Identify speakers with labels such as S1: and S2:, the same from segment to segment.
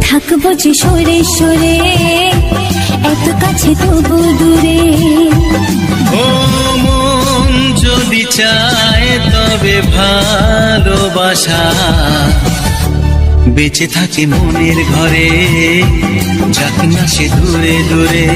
S1: থাকবো যে সরে সরে এত কাছে তবু দূরে।
S2: ও মন যদি চায় তবে ভালোবাসা বেঁচে থাকে মনের ঘরে, যাক না সে দূরে দূরে।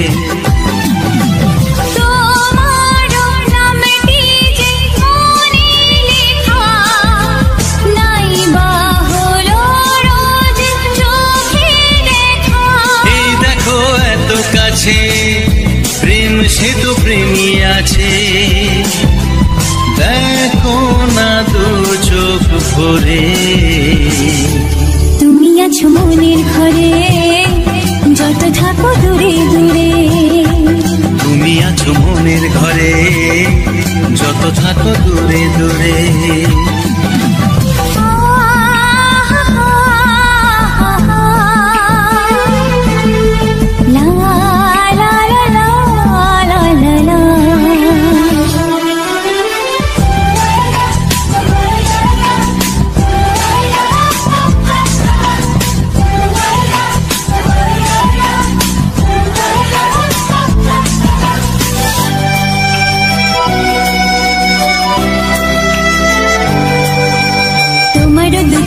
S2: প্রেম সে তো প্রেমী আছে, দেখো না দু চোখ ভরে।
S1: তুমি আছো মনের ঘরে, যত থাকো দূরে দূরে।
S2: তুমি আছো মনের ঘরে, যত থাকো দূরে দূরে।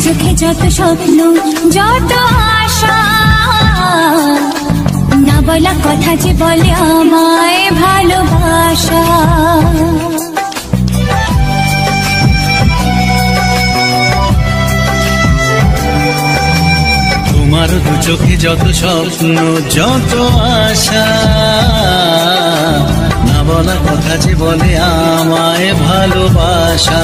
S1: চোখে যত স্বপ্ন যত আশা, না বলা কথা যে বলে আমায় ভালোবাসা।
S2: তোমার দু চোখে যত স্বপ্ন যত আশা, না বলা কথা যে বলে আমায় ভালোবাসা।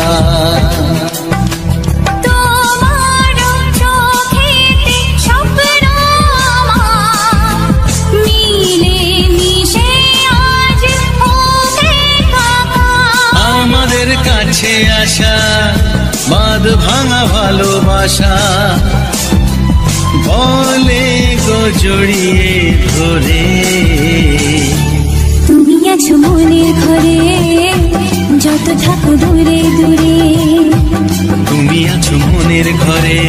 S2: কাছে আসা বাঁধ ভাঙা ভালোবাসা বলে গো জড়িয়ে ধরে।
S1: তুমি আছো মনের ঘরে, যত থাকো দূরে দূরে।
S2: তুমি আছো মনের ঘরে,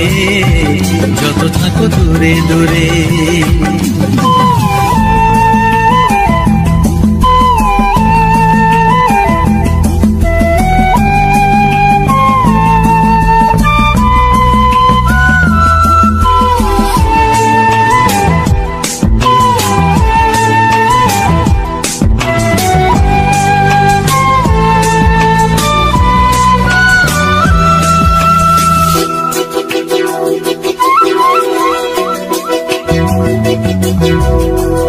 S2: যত থাকো দূরে দূরে।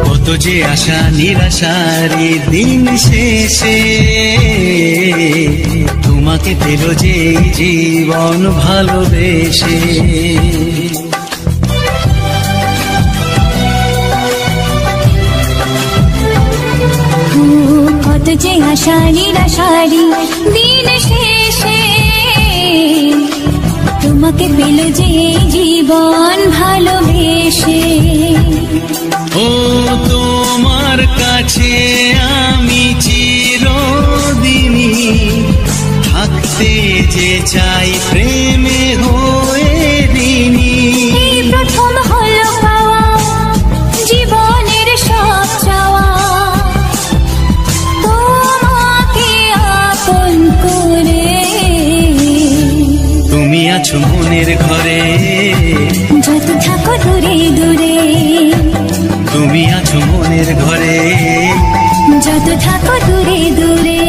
S2: কত যে আশা নিরাশারি দিন শেষে, তোমাকে পেল যে জীবন ভালোবেসে।
S1: কত যে আশা নিরাশারি দিন শেষে, তোমাকে পেল যে জীবন ভালোবেসে।
S2: ও তোমার কাছে আমি চিরদিনই থাকতে যে চাই প্রেমে হয়ে দিনি।
S1: এই প্রথম হলো পাওয়া জীবনের সব চাওয়া, তোমাকে আপন করে।
S2: তুমি আছো মনের ঘরে,
S1: যত থাকো দূরে দূরে।
S2: তুমি আছো মনের ঘরে,
S1: যত থাকো দূরে দূরে।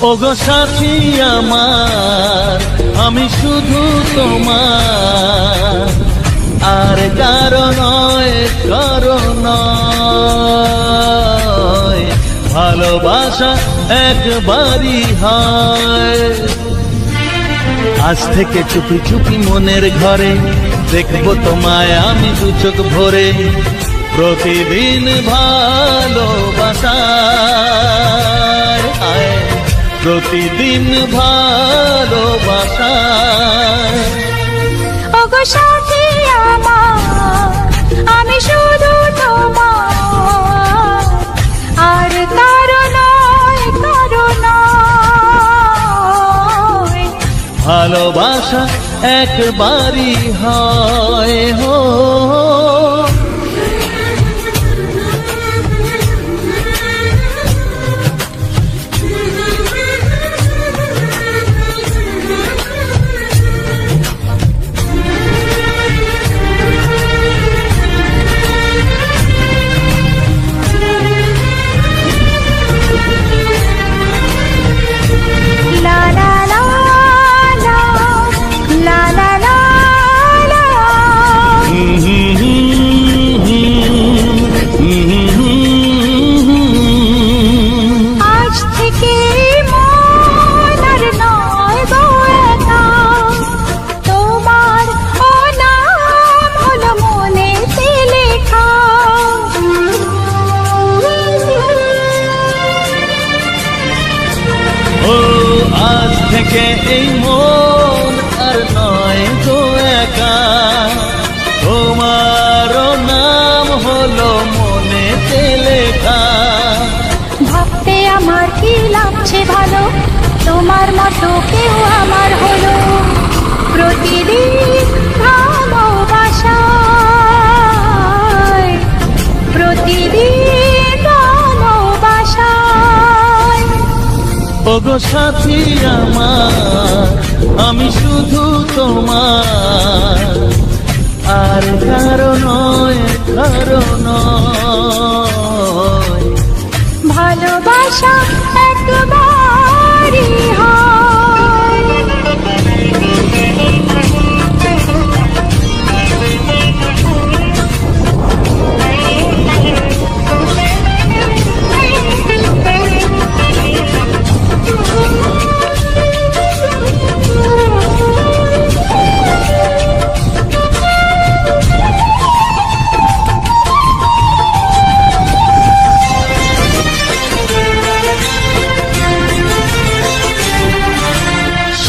S2: ওগো সাথী আমার, আমি শুধু তোমার, আর কারো নয়, কারো নয়। ভালোবাসা একবারই হয়। আজ থেকে চুপি চুপি মনের ঘরে দেখবো তোমায় আমি দু চোখ ভরে। প্রতিদিন ভালোবাসায়, প্রতিদিন ভালোবাসায়।
S1: ওগো সাথী আমার, আমি শুধু তোমার, আর কারো নয়, কারো নয়।
S2: ভালোবাসা একবারই হয় হো। এই মন আর নয় গো একা, তোমারও নাম হলো মনেতে লেখা।
S1: ভাবতে আমার কি লাগছে ভালো, তোমার মতো কেউ আমার হলো। প্রতিদিন ভালোবাসায়, প্রতিদিন ভালোবাসায়।
S2: ওগো সাথী আমার, আমি শুধু তোমার, আর কারো নয়, কারো নয়।
S1: ভালোবাসা একবারই হয়।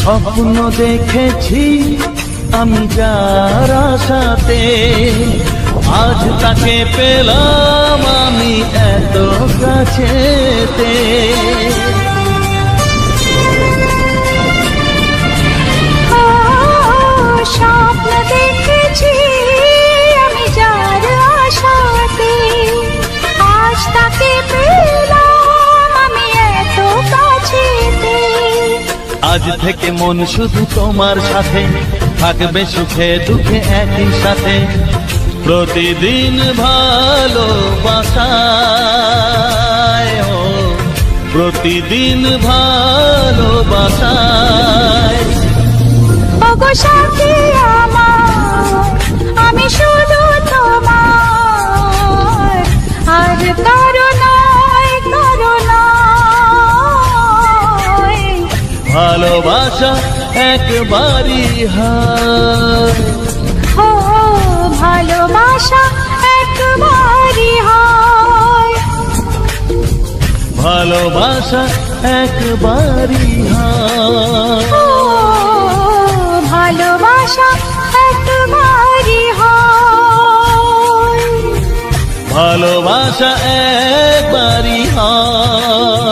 S2: স্বপ্ন দেখেছি আমি যার আশাতে, আজ তাকে পেলাম আমি এত কাছেতে।
S1: স্বপ্ন দেখেছি আমি যার আশাতে, আজ তাকে পেলাম আমি এত কাছেতে।
S2: আজ থেকে মন শুধু তোমার সাথে, থাকবে সুখে দুঃখে একই সাথে। প্রতিদিন ভালোবাসায়, প্রতিদিন ভালোবাসায়।
S1: ওগো সাথী আমার, আমি শুধু তোমার, আর কারো নয়, কারো নয়।
S2: ভালোবাসা একবারই হয়।
S1: ও ভালোবাসা একবারই হয়।
S2: ভালোবাসা একবারই হয়।
S1: ও ভালোবাসা একবারই হয়।
S2: ভালোবাসা একবারই হয়।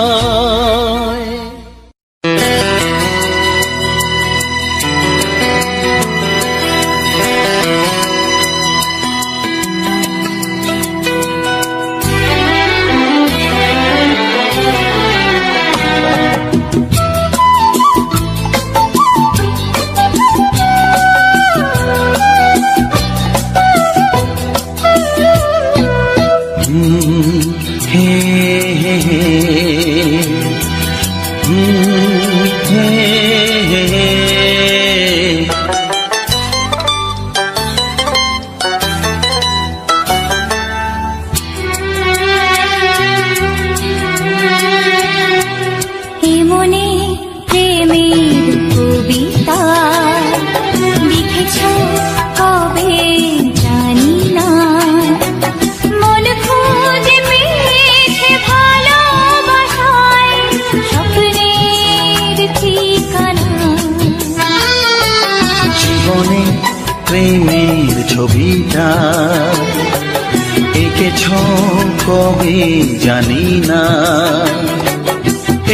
S2: ছবিটা এঁকেছ কবে জানি না।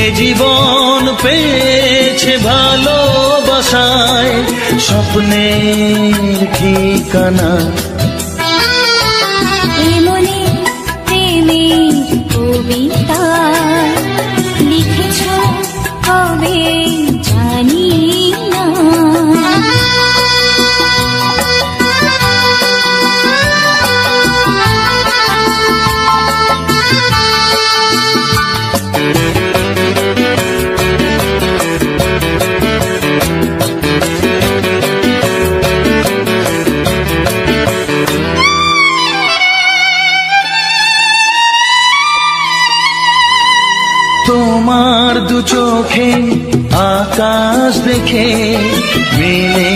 S2: এ জীবন পেয়েছে ভালোবাসায় স্বপ্নের ঠিকানা।
S1: মনে প্রেমের কবিতা লিখেছ কবে জানি না।
S2: তোমার দু চোখে আকাশ দেখে মেলে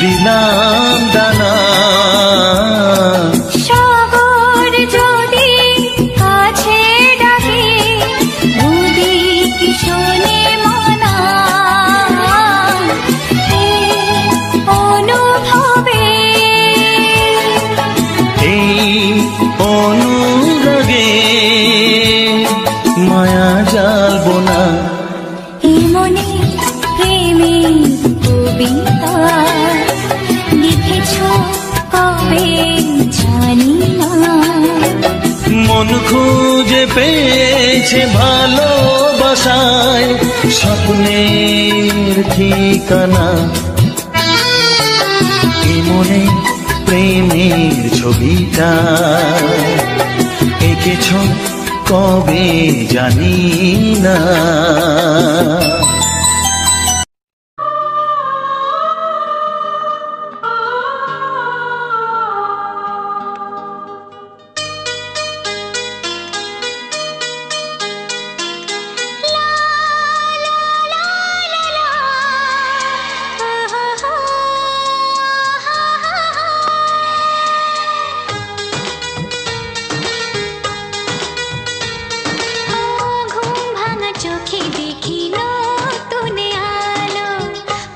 S2: দিলাম দানা।
S1: সাগর যদি কাছে ডাকে নদী কি শোনে মনা। অনুভবে
S2: এই অনুরাগে মায়া জ্বালবো না।
S1: এ মনে প্রেমের কবিতা লিখেছ কবে জানি না।
S2: মন খুঁজে পেয়েছে ভালোবাসায় স্বপ্নের ঠিকানা। এ মনে প্রেমের ছবিটা এঁকেছ কবে জানি না।
S1: চোখে দেখি নতুন আলো,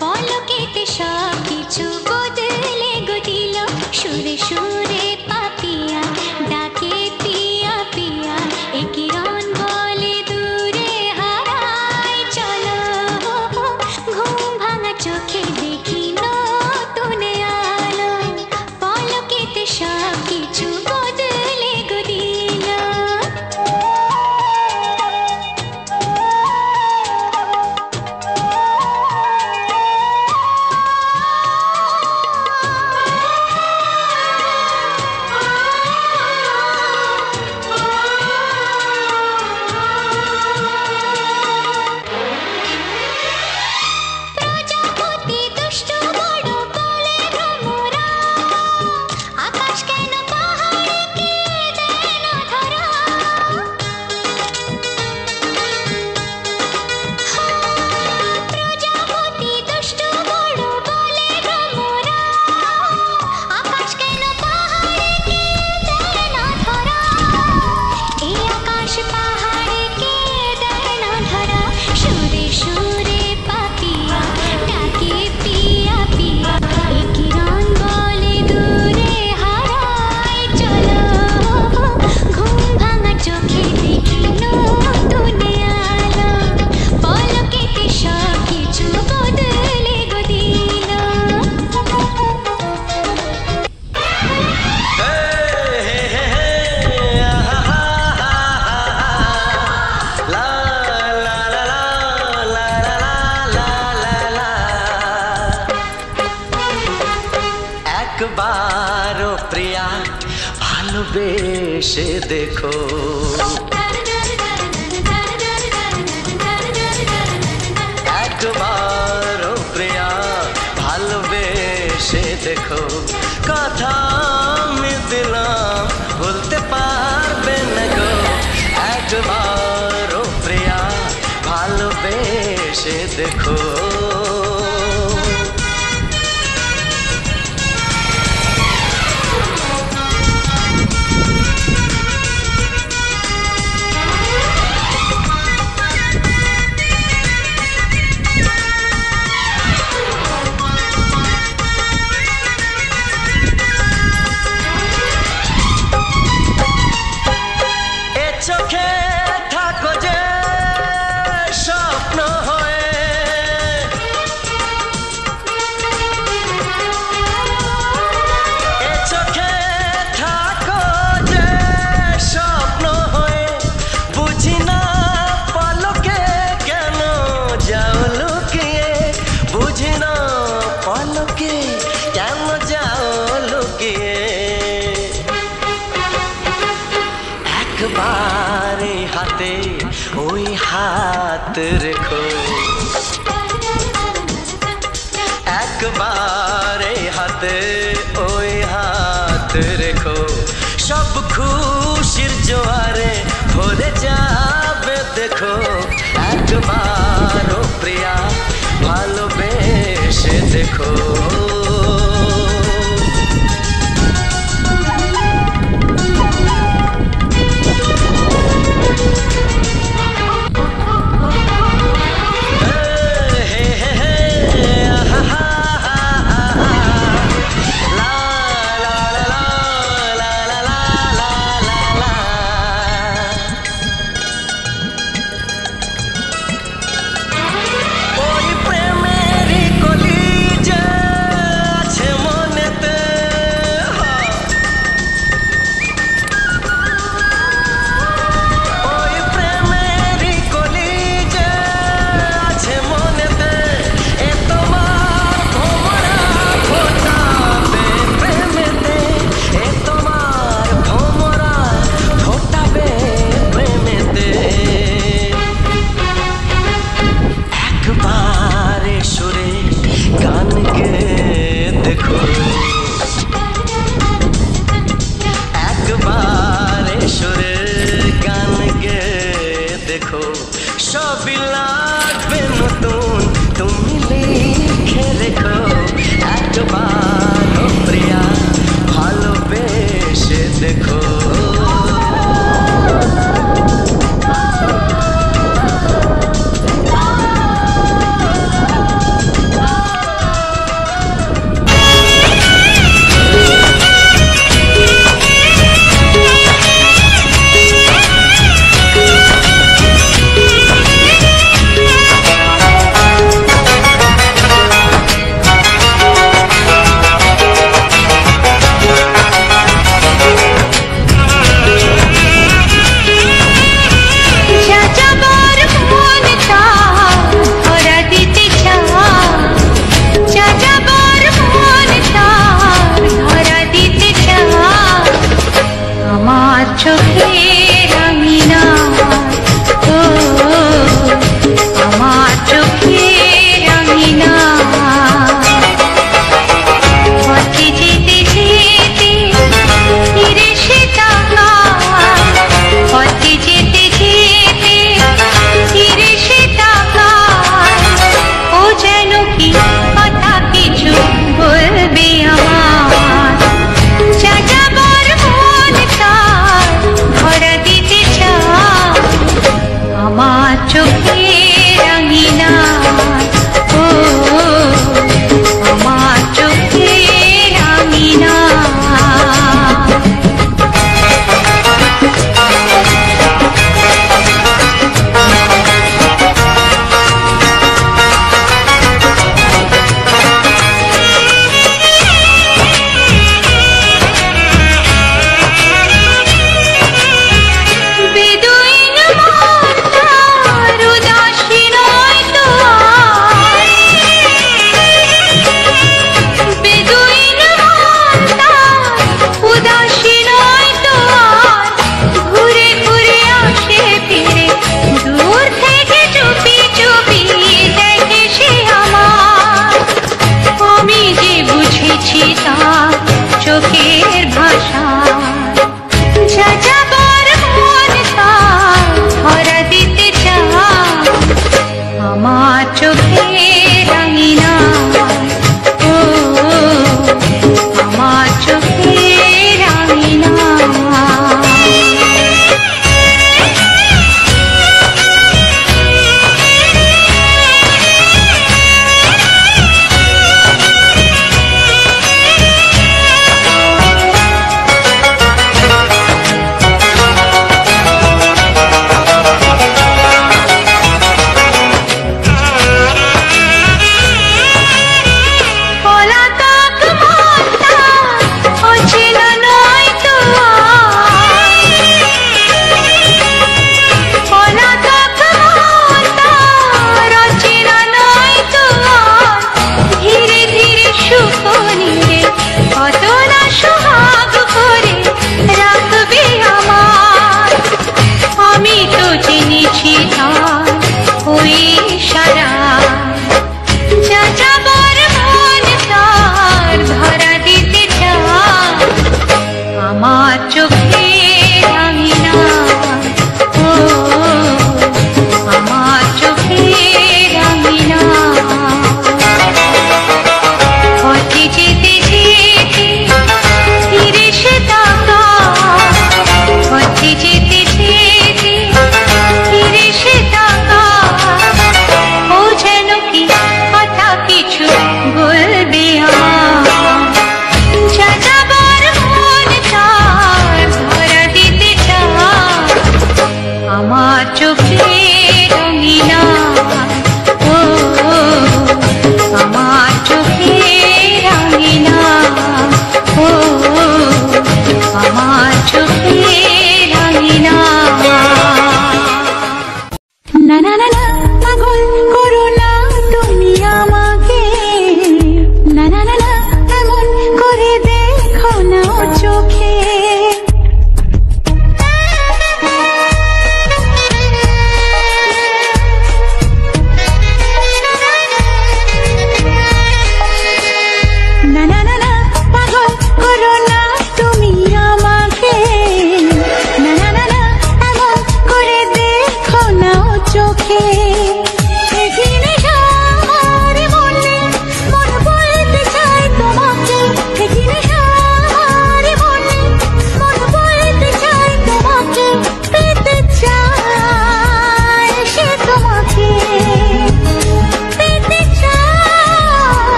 S1: পলকেতে সব কিছু বদলে গো দিল। সুরে সুরে পাপিয়া ডাকে পিয়া পিয়া, এ কিরণ বলে দূরে হারায় চলো। ঘুম ভাঙা চোখে দেখি নতুন আলো, পলকেতে সব কিছু বদলে গো দিল।
S2: একবারও প্রিয়া ভালোবেসে দেখো, একবারও প্রিয়া ভালোবেসে দেখো। কথা আমি দিলাম বলতে পারবে না গো। একবারও প্রিয়া ভালোবেসে দেখো। হাতে ওই হাত রেখো, একবার এই হাতে ওই হাত রেখো, সব খুশির জোয়ারে ভরে যাবে দেখো, একবার ও প্রিয়া ভালোবেসে দেখো। ওই প্রেমেরই কলিজা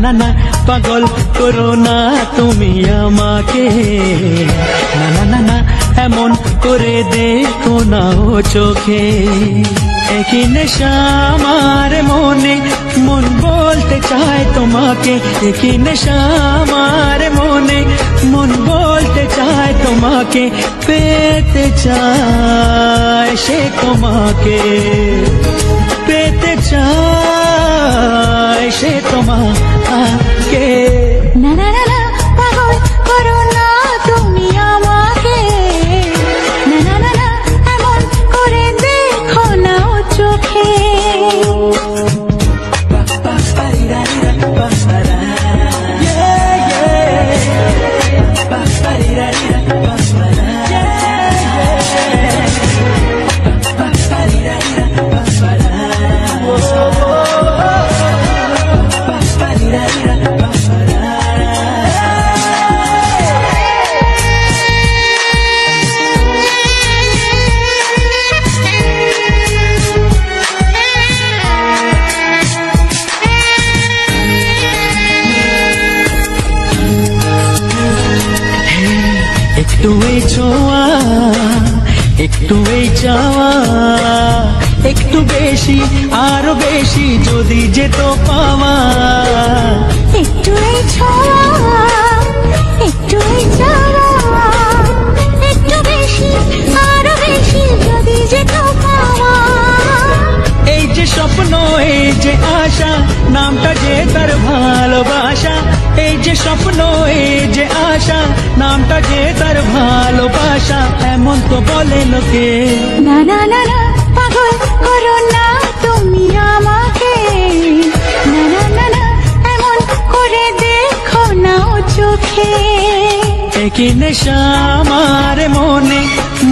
S3: না না পাগল করো না তুমি আমাকে, না না না না এমন করে দেখো না ও চোখে। একই নেশা আমার মনে, মন বলতে চায় তোমাকে, একই নেশা আমার মনে, মন বলতে চায় তোমাকে, পেতে চায় সে তোমাকে, পেতে চায় সে তোমাকে।
S1: না না না না পাগল করো না তুমি আমাকে, না না না না এমন করে দেখো না ও চোখে।
S3: একটু এই ছোঁয়া, একটু এই চাওয়া, একটু বেশি আরো বেশি যদি যেত পাওয়া।
S1: একটু এই ছোঁয়া, একটু এই চাওয়া, একটু বেশি আরো বেশি যদি যেত পাওয়া।
S3: এই যে স্বপ্ন, এই যে আশা, নামটা যে তার ভালোবাসা। এই যে স্বপ্ন, এই যে আশা, নামটা যে তার ভালোবাসা। এমন তো বলে লোকে,
S1: না না না না পাগল করো না তুমি আমাকে, না না না না এমন করে দেখো না ও চোখে।
S3: একই নেশা আমার মনে,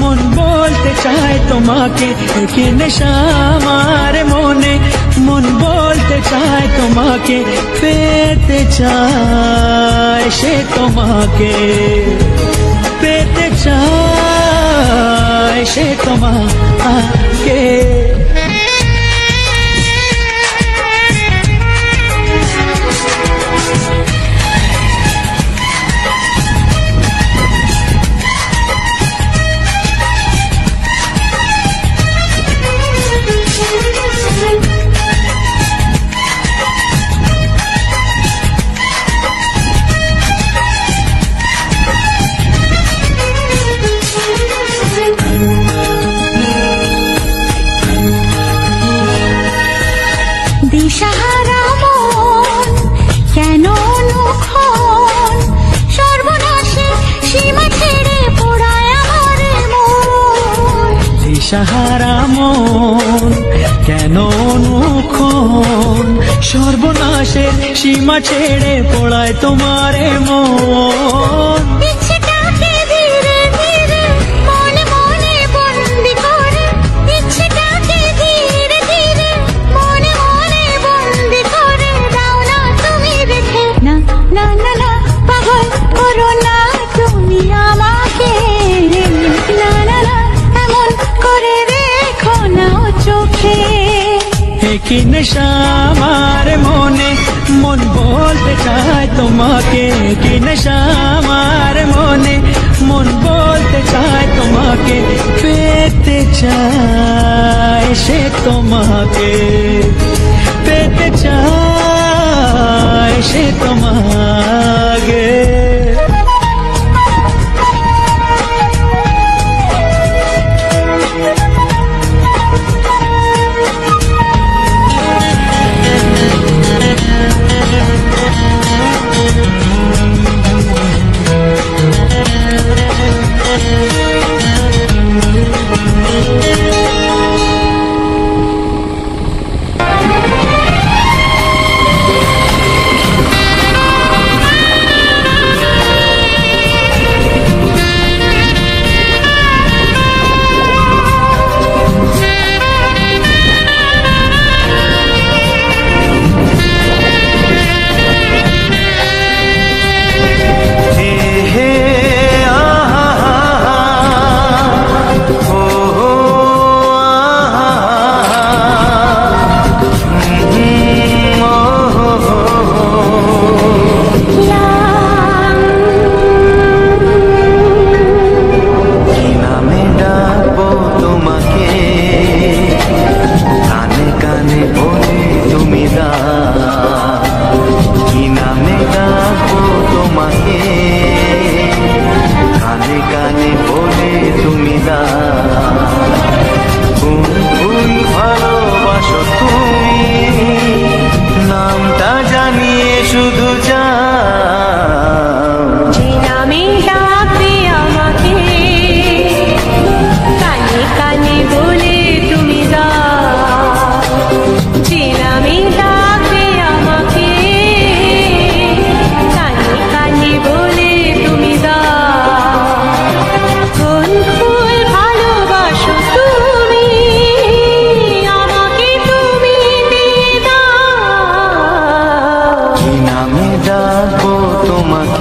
S3: মন বলতে চায় তোমাকে, একই নেশা আমার মনে, মন বলতে চায় তোমাকে, পেতে চায় সে তোমাকে, পেতে চায় সে তোমাকে।
S1: দিশাহারা মন কেন অনুক্ষণ, সর্বনাশে সীমা ছেড়ে পোড়ায় আমার মন।
S3: দিশাহারা মন কেন অনুক্ষণ, সর্বনাশের সীমা ছেড়ে পড়ায় তোমারে মন।
S1: ইচ্ছেটাকে ধীরে ধীরে মনে মনে বন্দি করে, ইচ্ছেটাকে ধীরে ধীরে মনে মনে বন্দি করে দাও না তুমি রেখে। না না না না পাগল করো না তুমি আমাকে, না না না এমন করে দেখো না ও চোখে।
S3: একই নেশা আমার মনে, মন বলতে চায় তোমাকে, একই নেশা আমার মনে, মন বলতে চায় তোমাকে, পেতে চায় সে তোমাকে, পেতে চায় সে তোমাকে।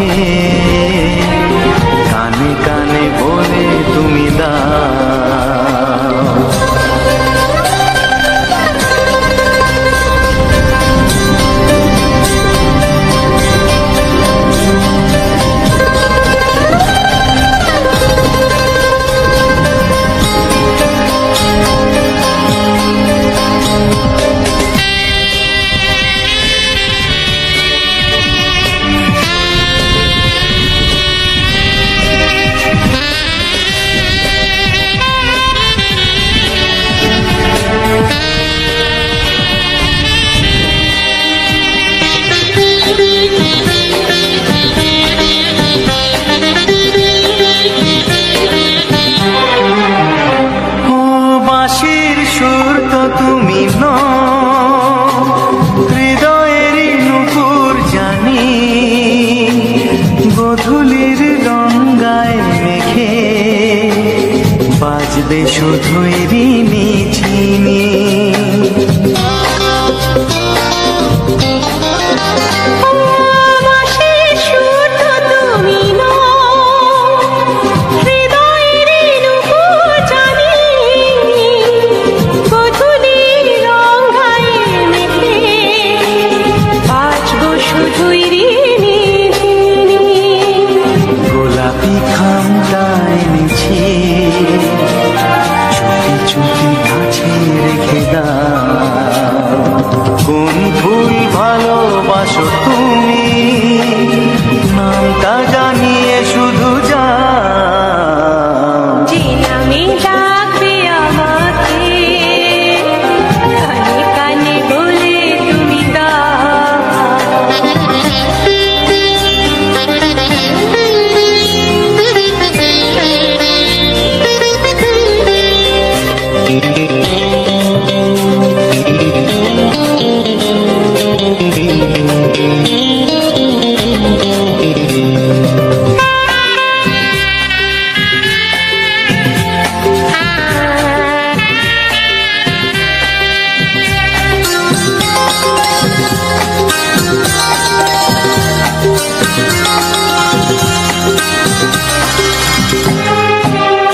S2: তোমাকে কানে কানে বলে তুমি দাও। তুমি হৃদয়ের নুপুর জানি গধূলির গঙ্গায় মেঘে বাজবে শুধুই ঋণী ঝিনি। গোলাপি খামটায় নিছি চুপি চুপি কাছে রেখে দাও। কোন ফুল ভালোবাসো তুমি নামটা জানিয়ে শুধু যাও।
S1: যে নামে ডাকবে আমাকে কানে কানে বলে তুমি দাও।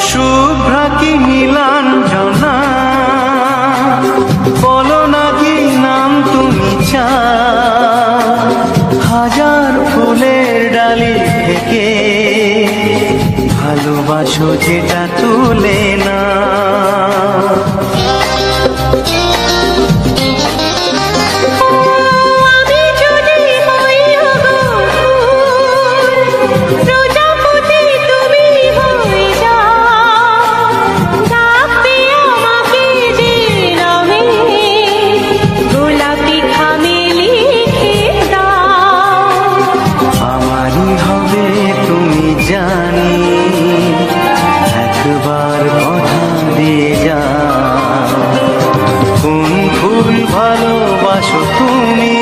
S2: শুভ্রা কি নীলাঞ্জনা বলো না কি নাম তুমি চাও। হাজার ফুলের ডালি থেকে ভালোবাসো যেটা তুলে না। জানি একবার কথা দিয়ে যাও। কোন ফুল ভালোবাসো তুমি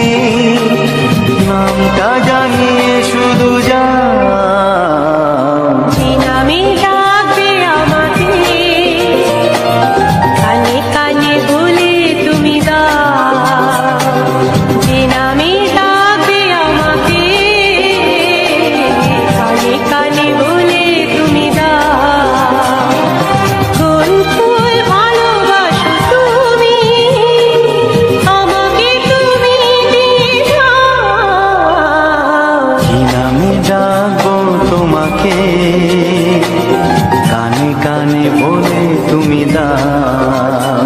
S2: নামটা জানিয়ে শুধু যাও।
S1: যে নামে ডাকবে আমাকে কানে কানে বলে তুমি দাও। যে নামে ডাকবে আমাকে কানে কানে বলে তুমি দাও। কোন ফুল ভালোবাসো তুমি আমাকে তুমি দিয়ে যাও।
S2: কি নামে ডাকবো তোমাকে কানে কানে বলে তুমি দাও।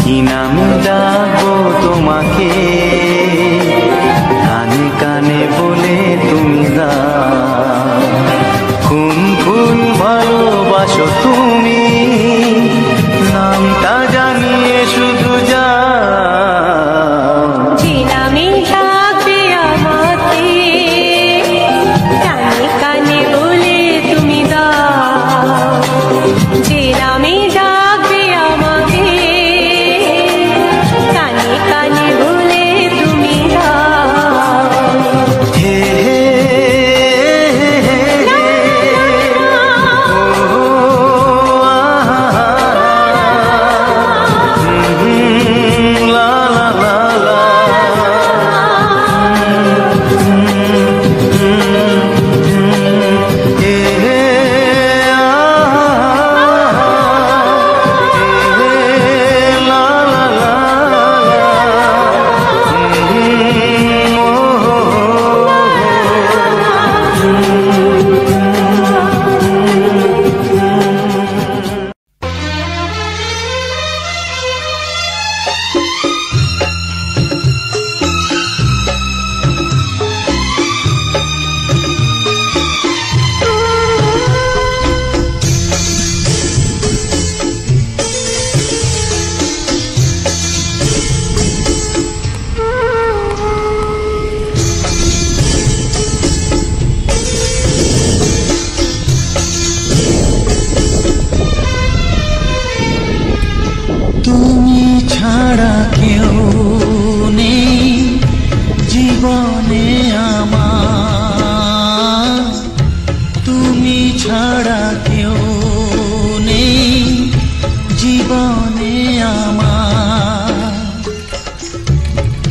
S2: কি নামে ডাকবো তোমাকে কানে কানে বলে তুমি দাও। কোন ফুল ভালোবাসো তুমি নামটা জানিয়ে শুধু যাও।
S1: যে নামে ডাকবে আমাকে কানে কানে বলে তুমি দাও। যে নামে ডাকবে আমাকে কানে কানে বলে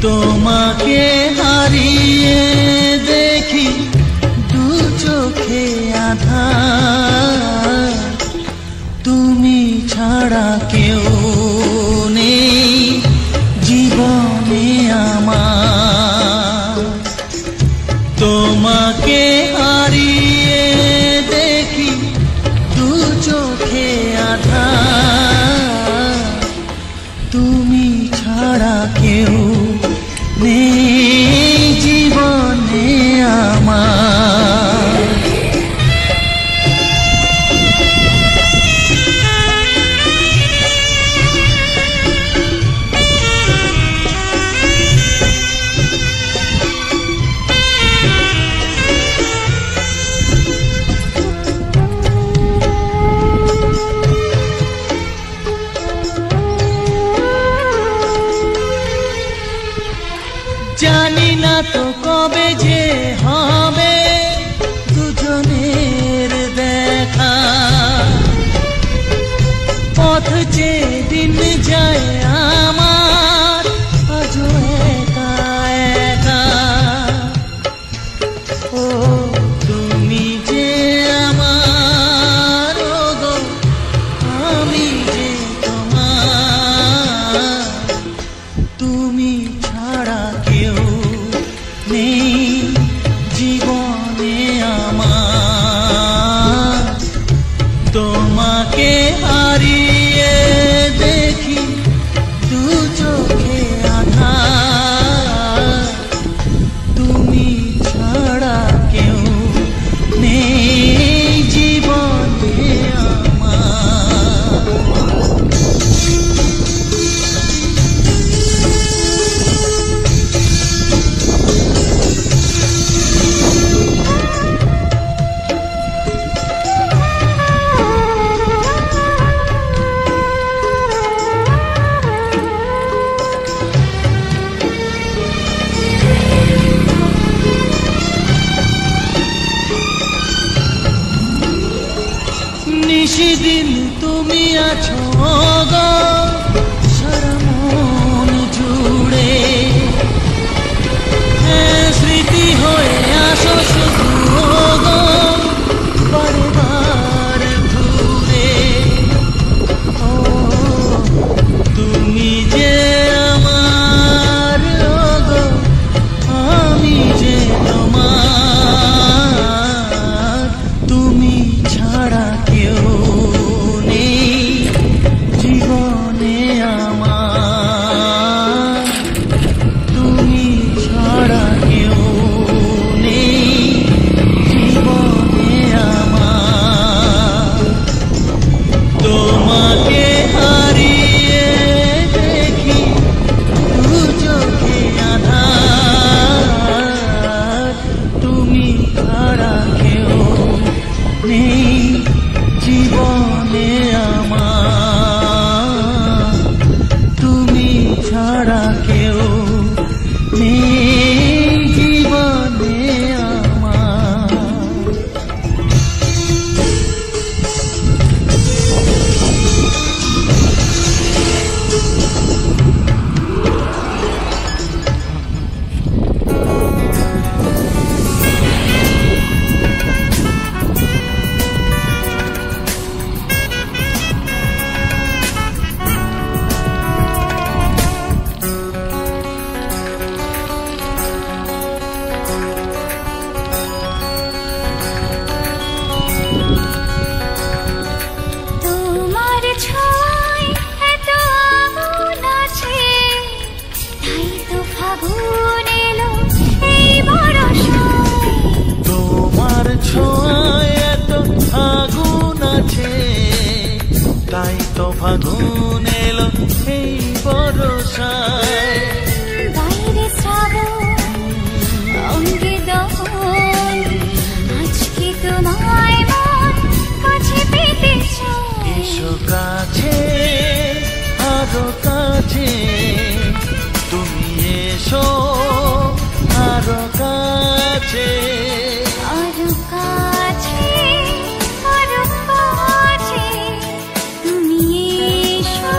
S3: তোমাকে হারিয়ে দেখি দু চোখে আধার, তুমি ছাড়া কেউ নেই জীবনে আমার। তোমাকে হারিয়ে দেখি দু চোখে আধার, তুমি ছাড়া কেউ নেই জীবনে আমার। জানি না তো কবে যে হবে দুজনের দেখা, পথ যে দিন যায় আমার আজও একা একা। ও তুমি যে আমার, গো আমি যে তোমার, তুমি ছাড়া কেউ নেই জীবনে আমার। তোমাকে হারিয়ে দেখি দু চোখে আধার, তুমি ছাড়া কেউ নেই জীবনে আমার। নিশিদিন তুমি আছো গো সারা মন জুড়ে, স্মৃতি হয়ে আসো শুধু গো বারে বার ঘুরে। ও তুমি যে আমার, গো আমি যে তোমার, তুমি ছাড়া কেউ নেই জীবনে আমার। তুমি ছাড়া কেউ নেই জীবনে আমার। তোমাকে হারিয়ে দেখি দু চোখে আধার, তুমি ছাড়া কেউ নেই জীবনে আমার। তুমি ছাড়া কেউ নেই জীবনে আমার।
S1: তোমার ছোঁয়ায় এত আগুন আছে, তাই তো ফাগুন এলো এই বরষায়।
S3: তোমার ছোঁয়ায় এত আগুন আছে, তাই তো ফাগুন এলো এই বরষায়।
S1: বাইরে শ্রাবণ অঙ্গে দহন, আজকে তোমায় মন কাছে পেতে চায়।
S3: এসো কাছে আরো কাছে, তুমি এসো আরো কাছে।
S1: আরো কাছে, আরো কাছে, তুমি এসো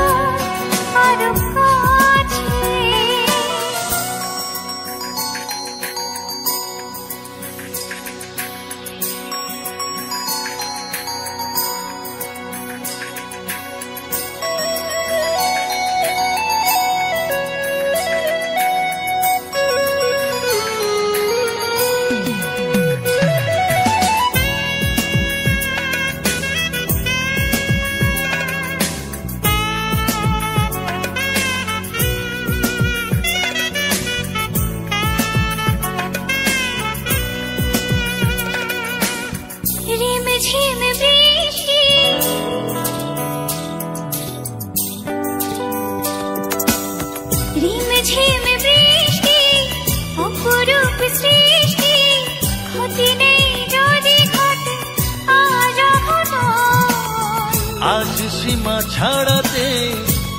S2: ছাড়াতে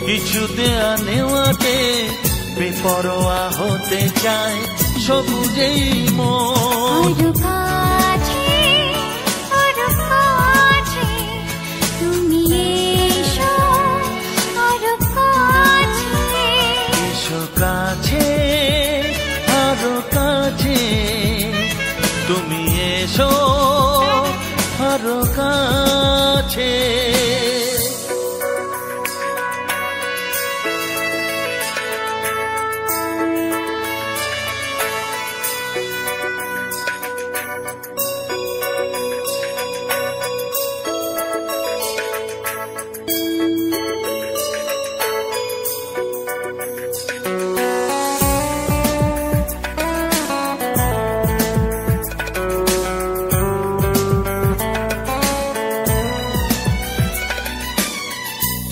S2: কিছু দেয়া নেওয়াতে বেপরোয়া হতে চায় সবুজেই মন।
S1: আরো কাছে, আরো কাছে তুমি এসো, আরো কাছে
S2: এসো কাছে, আরো কাছে তুমি এসো, আরো কাছে।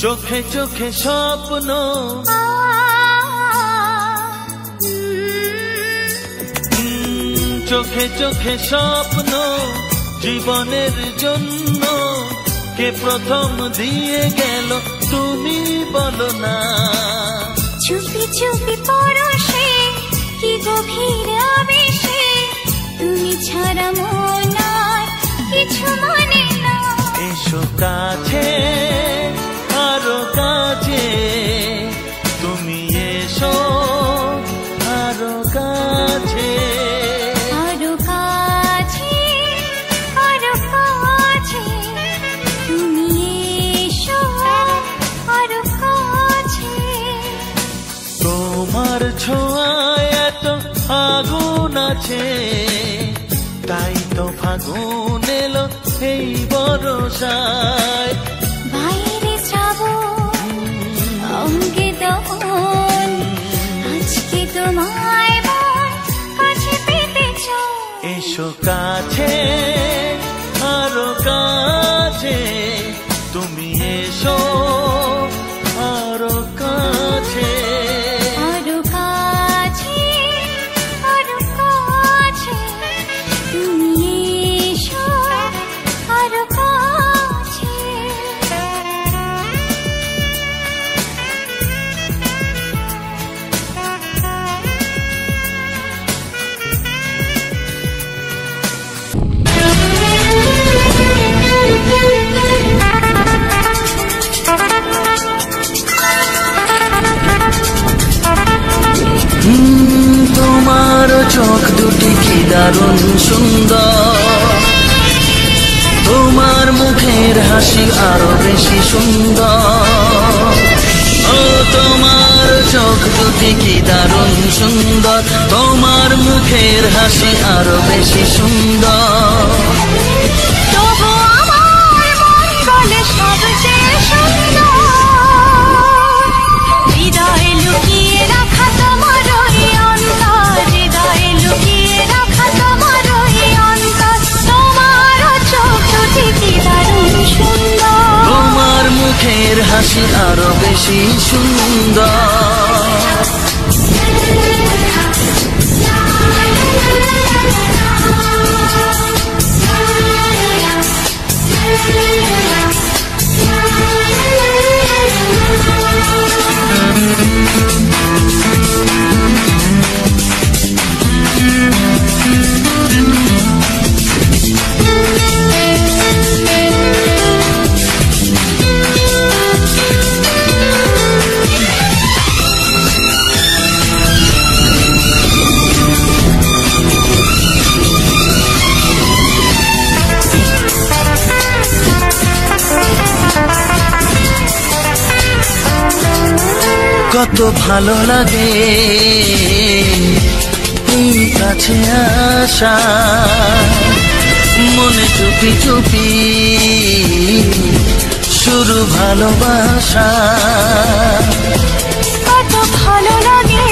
S2: চোখে চোখে স্বপ্ন, চোখে চোখে স্বপ্ন জীবনের জন্য কে প্রথম দিয়ে গেল তুমি বলো না।
S1: চুপি চুপি পরশে কি গভীর আবেশে তুমি ছাড়া মন আর কিছু মনে না।
S2: এসো কাছে, আরো কাছে তুমি এসো, আরো কাছে।
S1: আরো কাছে, আরো কাছে তুমি এসো, আরো কাছে।
S2: তোমার ছোঁয়ায় এত আগুন আছে, তাই তো ফাগুন এলো এই বরষায়।
S1: বাইরে শ্রাবণ, অঙ্গে দহন, আজকে তোমায় মন কাছে পেতে চাই।
S2: এসো কাছে, আরো কাছে তুমি এসো, আরো কাছে।
S1: আরো কাছে, আরো কাছে তুমি এসো, আরো কাছে।
S2: তোমার চোখ দুটি কি দারুণ সুন্দর, তোমার মুখের হাসি আরো বেশি সুন্দর। ও তোমার চোখ দুটি কি দারুণ সুন্দর, তোমার মুখের হাসি আরো বেশি সুন্দর।
S1: তবু আমার মন বলে সবচেয়ে সুন্দর, হৃদয়ে লুকিয়ে রাখা তোমার ওই অন্তর, হৃদয়ে লুকিয়ে রাখা তোমার ওই অন্তর। তোমার চোখ দুটি কি দারুণ সুন্দর,
S2: তোমার মুখের হাসি আরো বেশি সুন্দর। কত ভালো লাগে এই কাছে আসা, মনে চুপি চুপি শুরু ভালোবাসা।
S1: কত ভালো লাগে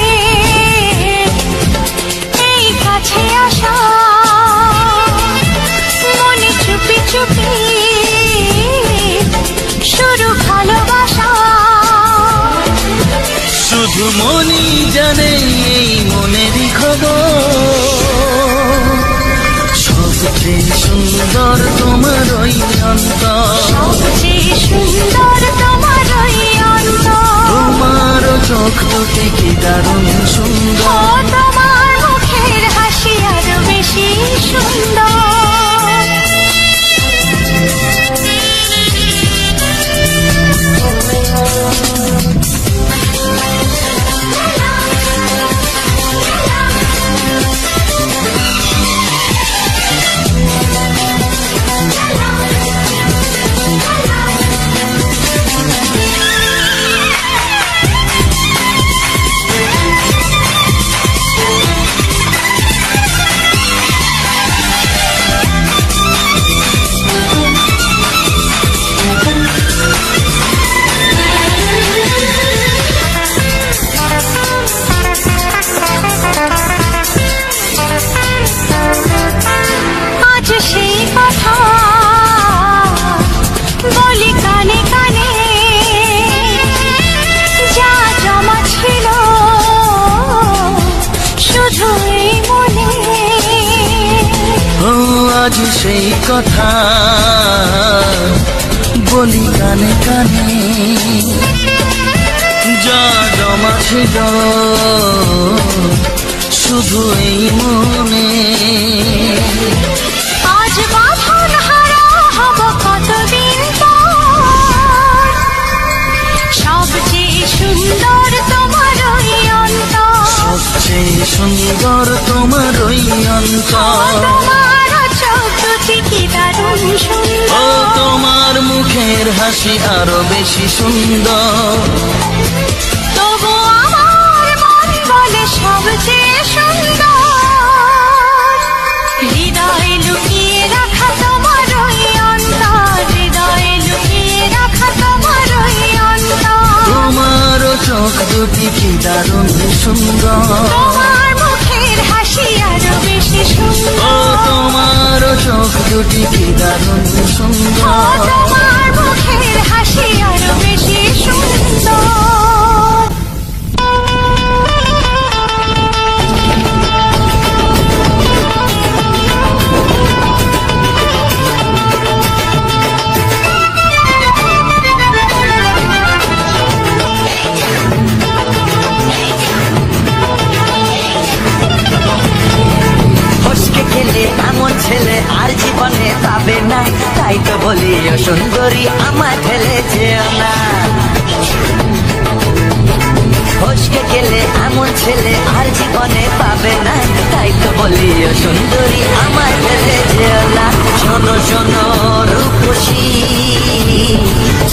S1: এই কাছে আসা, মনে চুপি চুপি শুরু ভালোবাসা।
S2: শুধু মনই জানে এই মনেরই খবর, সবচেয়ে সুন্দর তোমার ওই অন্তর,
S1: সবচেয়ে সুন্দর তোমার
S2: চোখ দুটি কি দারুণ
S1: ও
S2: সুন্দর।
S1: তোমার মুখের হাসি আরো বেশি সুন্দর। আজ সেই কথা বলি কানে কানে, যা জমা ছিল শুধু এই মনে।
S2: ও আজ সেই কথা বলি কানে কানে, যা জমা ছিল শুধু এই মনে।
S1: আজ বাঁধন হারা হব কতদিন পর, সবচেয়ে সুন্দর তোমার ওই অন্তর।
S2: সবচেয়ে সুন্দর তোমার ওই অন্তর।
S1: তোমার চোখ দুটি কি দারুণ
S2: ও
S1: সুন্দর।
S2: তোমার মুখের হাসি আরো বেশি সুন্দর।
S1: তবু আমার মন বলে সবচেয়ে সুন্দর। হৃদয়ে লুকিয়ে রাখা তোমার ওই অন্তর, হৃদয়ে লুকিয়ে রাখা তোমার ওই অন্তর।
S2: তোমার চোখ দুটি কি দারুণ সুন্দর।
S1: তোমার মুখের হাসি আরো বেশি
S2: ও
S1: সুন্দর।
S2: তোমার চোখ দুটি কি দারুণ
S1: ও
S2: সুন্দর।
S1: তোমার মুখের হাসি আরো বেশি সুন্দর।
S4: ফসকে খেলে এমন ছেলে আর জীবনে পাবে না, তাই তো বলি ও সুন্দরী আমার ফেলে যেও না। ফসকে খেলে এমন ছেলে আর জীবনে পাবে না, তাই তো বলি ও সুন্দরী আমার ফেলে যেও না। শোনো শোনো রূপসী,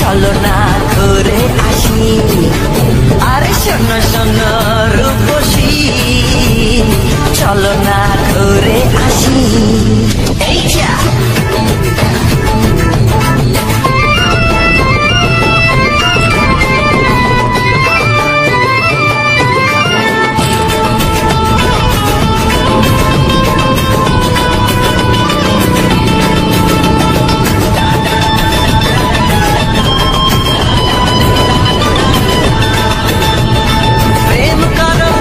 S4: চলো না ঘুরে আসি। আরে শোনো শোনো রূপসী, চলো না ঘুরে আসি। এই যা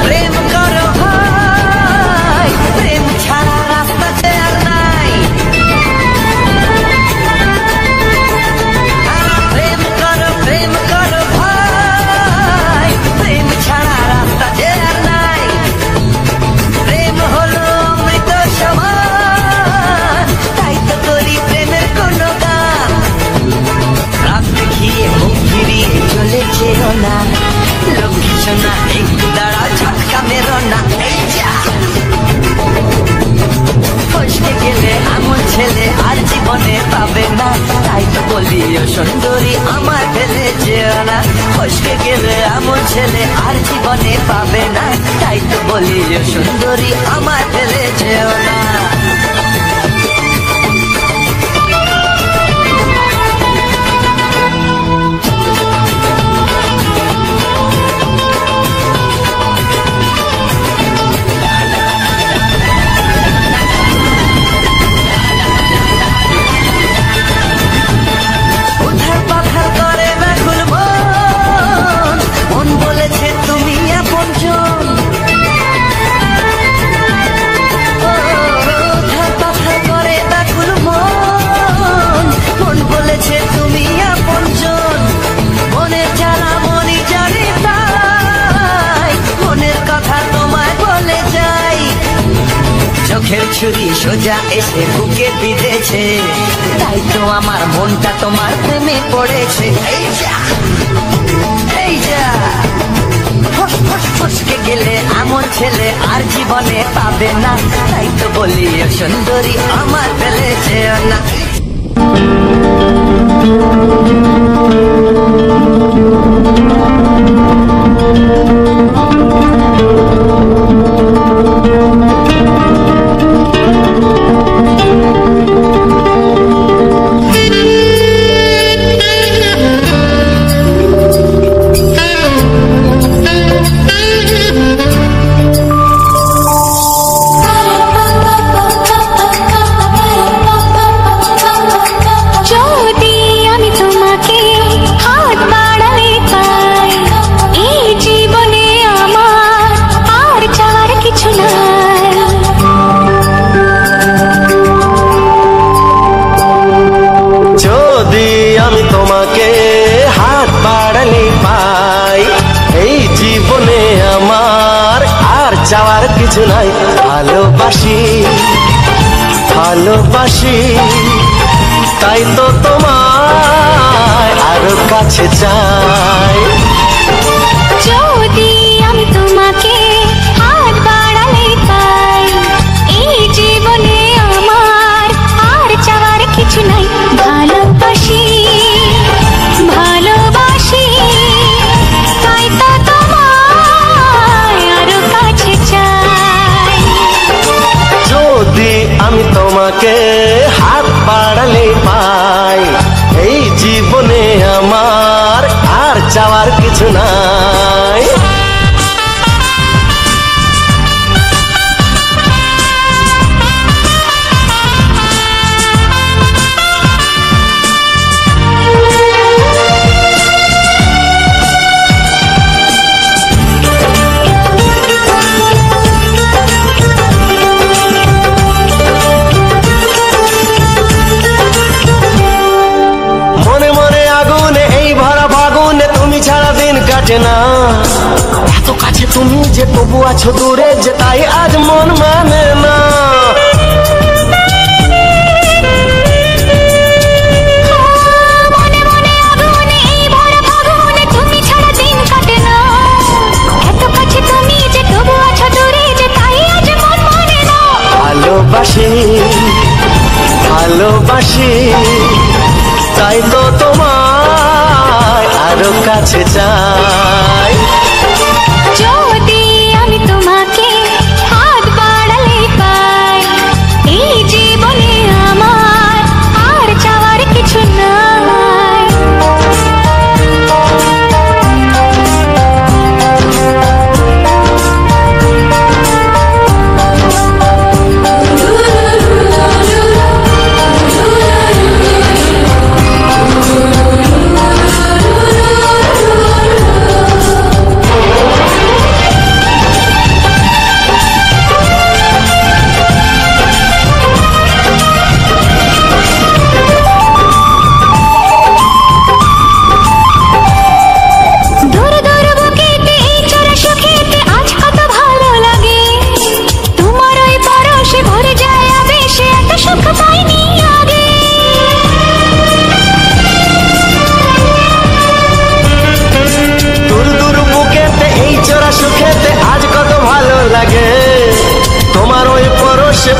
S4: প্রেম করো ভাই, প্রেম ছাড়া রাস্তা যে আর নাই। প্রেম করো ভাই, প্রেম ছাড়া রাস্তা যে আর নাই। প্রেম হলো অমৃত সমান, তাই তো করি প্রেমের কোনো গান। রাত দেখিয়ে মুখ ফিরিয়ে চলে যেও না, লক্ষ্মী সোনা একটু দাঁড়াও ঝটকা মেরো না। এই যা ফসকে গেলে এমন ছেলে আর জীবনে পাবে না, তাই তো বলি ও সুন্দরী আমার ফেলে যেও না। ফসকে গেলে এমন ছেলে আর জীবনে পাবে না, তাই তো বলি ও সুন্দরী আমার ফেলে যেও না। উধার পাখার করে ব্যাকুল মন, মন বলেছে তুমি আপনজন। ও ছুরি সোজা এসে বুকে বিঁধেছে, তাই তো আমার মনটা তোমার প্রেমে পড়েছে। এই যা এই যা, ফসকে গেলে এমন ছেলে আর জীবনে পাবে না, তাই তো বলি ও সুন্দরী আমার ফেলেছে না।
S2: যাওয়ার কিছু নাই, ভালোবাসি ভালোবাসি, তাই তো তোমায় আরো কাছে চাই।
S1: যদি আমি তোমাকে হাত বাড়ালে পাই, এই জীবনে আমার আর চাওয়ার কিছু নাই। ভালোবাসি ভালোবাসি, তাই তো তোমায় আরো কাছে চাই।
S2: যদি আমি তোমাকে হাত বাড়ালে পাই, এই জীবনে আমার আর চাওয়ার কিছু নাই। না এত কাছে তুমি যে তবু আছো দূরে, যে তাই আজ মন মানে না। ভালোবাসি ভালোবাসি, তাই তো তোমায় আরো কাছে চাই।
S1: যদি আমি তোমাকে হাত বাড়ালে পাই, এই জীবনে আমার আর চাওয়ার কিছু নাই।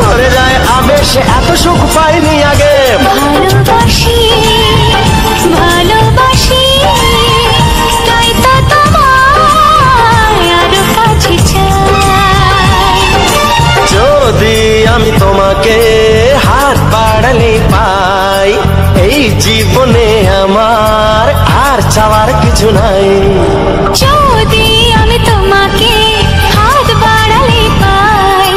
S2: ভরে যায় আবেশে, এত সুখ পাইনি আগে।
S1: ভালোবাসি ভালোবাসি, তাই তো তোমায় আরো কাছে চাই।
S2: যদি আমি তোমাকে হাত বাড়ালে পাই, এই জীবনে আমার আর চাওয়ার কিছু নাই।
S1: যদি আমি তোমাকে হাত বাড়ালে পাই,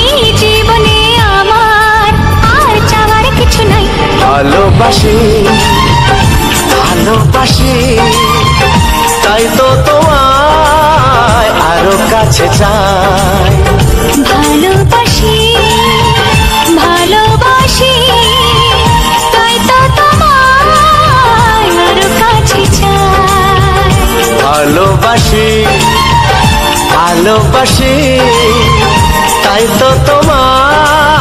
S1: এই জীবনে আমার আর চাওয়ার কিছু নাই।
S2: ভালোবাসি ভালোবাসি, তাই তো তোমায় আরো কাছে চাই।
S1: ভালোবাসি ভালোবাসি, তাই তো তোমায় আরো কাছে চাই।
S2: ভালোবাসি ভালোবাসি, তাই তো তোমায়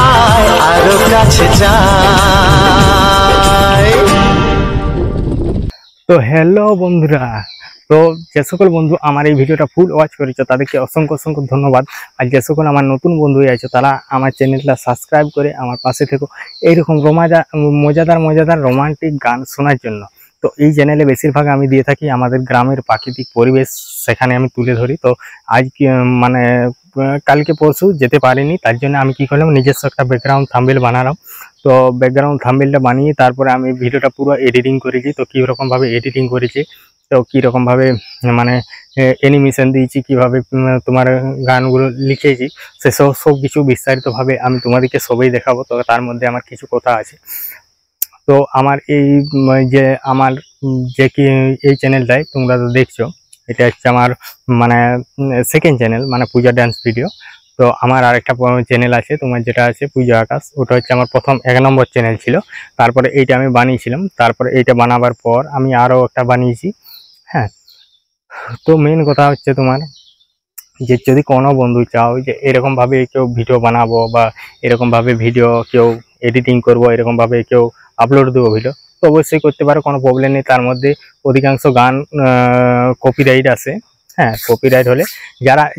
S2: আরো কাছে যাই।
S5: তো হ্যালো বন্ধুরা, তো যে সকল বন্ধু আমার এই ভিডিওটা ফুল ওয়াচ করেছো তাদেরকে অসংখ্য অসংখ্য ধন্যবাদ। আর যে সকল আমার নতুন বন্ধু আছো তারা আমার চ্যানেলটা সাবস্ক্রাইব করে আমার পাশে থেকো এইরকম মজাদার রোমান্টিক গান শোনার জন্য। তো এই চ্যানেলে বেশিরভাগ আমি দিয়ে থাকি আমাদের গ্রামের প্রাকৃতিক পরিবেশ, সেখানে আমি তুলে ধরি। তো আজ মানে কালকে পরশু যেতে পারিনি, তার জন্য আমি কি করলাম, নিজস্ব একটা ব্যাকগ্রাউন্ড থাম্বনেল বানালাম। তো ব্যাকগ্রাউন্ড থাম্বনেলটা বানিয়ে তারপরে আমি ভিডিওটা পুরো এডিটিং করেছি। তো কীরকমভাবে এডিটিং করেছি, তো কীরকমভাবে মানে অ্যানিমেশন দিয়েছি, কীভাবে তোমার গানগুলো লিখেছি, সেসব সব কিছু বিস্তারিতভাবে আমি তোমাদেরকে সবই দেখাবো। তো তার মধ্যে আমার কিছু কথা আছে। তো আমার এই যে আমার যে কি এই চ্যানেলটায় তোমরা তো দেখছো, এটা হচ্ছে আমার মানে সেকেন্ড চ্যানেল, মানে পূজা ড্যান্স ভিডিও। তো আমার আরেকটা চ্যানেল আছে তোমার, যেটা আছে পূজা আকাশ, ওটা হচ্ছে আমার প্রথম 1 নম্বর চ্যানেল ছিল। তারপরে এইটা আমি বানিয়েছিলাম, তারপরে এইটা বানাবার পর আমি আরও একটা বানিয়েছি। হ্যাঁ, তো মেন কথা হচ্ছে তোমার যে যদি কোনো বন্ধু চাও যে এরকমভাবে কেউ ভিডিও বানাবো বা এরকমভাবে ভিডিও কেউ এডিটিং করবো, এরকমভাবে কেউ আপলোড দেবো ভিডিও, তো অবশ্যই করতে পারো, কোনো প্রবলেম নেই। তার মধ্যে অধিকাংশ গান কপিরাইট আছে। হ্যাঁ, কপিরাইট হলে